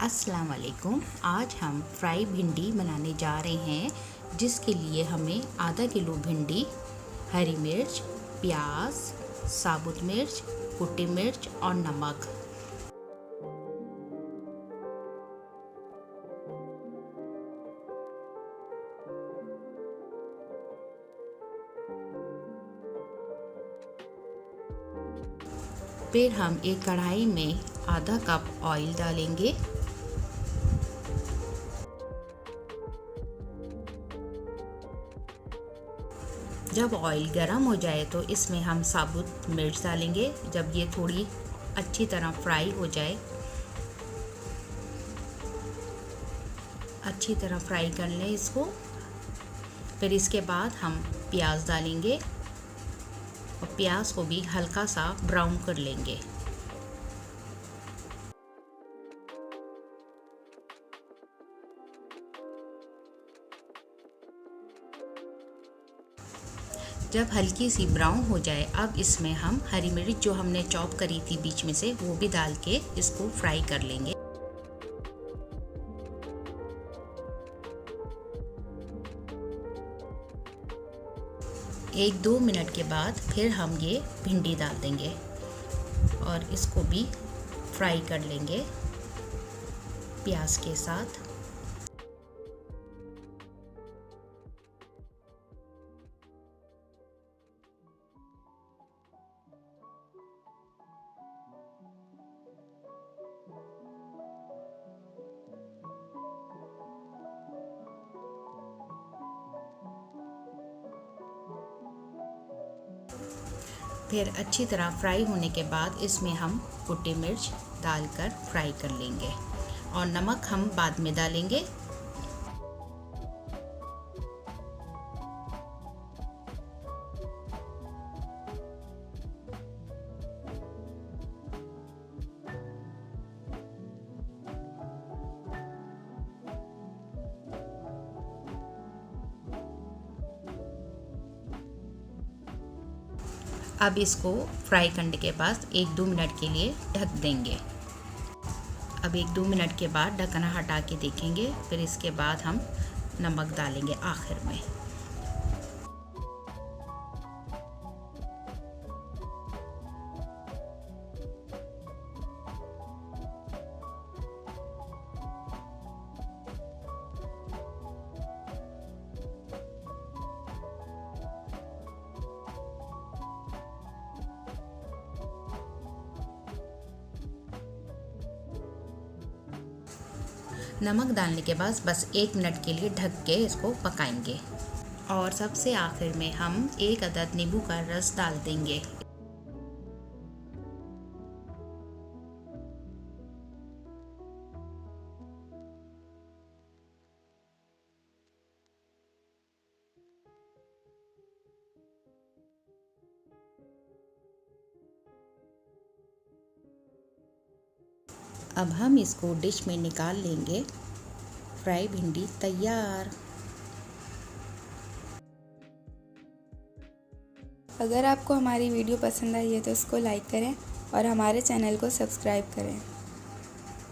अस्सलाम वालेकुम। आज हम फ्राई भिंडी बनाने जा रहे हैं, जिसके लिए हमें आधा किलो भिंडी, हरी मिर्च, प्याज, साबुत मिर्च, कुटी मिर्च और नमक। फिर हम एक कढ़ाई में आधा कप ऑयल डालेंगे। जब ऑयल गर्म हो जाए तो इसमें हम साबुत मिर्च डालेंगे। जब ये थोड़ी अच्छी तरह फ्राई हो जाए, अच्छी तरह फ्राई कर लें इसको। फिर इसके बाद हम प्याज डालेंगे और प्याज को भी हल्का सा ब्राउन कर लेंगे। जब हल्की सी ब्राउन हो जाए, अब इसमें हम हरी मिर्च जो हमने चॉप करी थी बीच में से, वो भी डाल के इसको फ्राई कर लेंगे। एक दो मिनट के बाद फिर हम ये भिंडी डाल देंगे और इसको भी फ्राई कर लेंगे प्याज के साथ। फिर अच्छी तरह फ्राई होने के बाद इसमें हम कुटी मिर्च डालकर फ्राई कर लेंगे और नमक हम बाद में डालेंगे। अब इसको फ्राई करने के बाद एक दो मिनट के लिए ढक देंगे। अब एक दो मिनट के बाद ढक्कन हटा के देखेंगे। फिर इसके बाद हम नमक डालेंगे आखिर में। नमक डालने के बाद बस एक मिनट के लिए ढक के इसको पकाएंगे और सबसे आखिर में हम एक अदद नींबू का रस डाल देंगे। अब हम इसको डिश में निकाल लेंगे। फ्राई भिंडी तैयार। अगर आपको हमारी वीडियो पसंद आई है तो इसको लाइक करें और हमारे चैनल को सब्सक्राइब करें।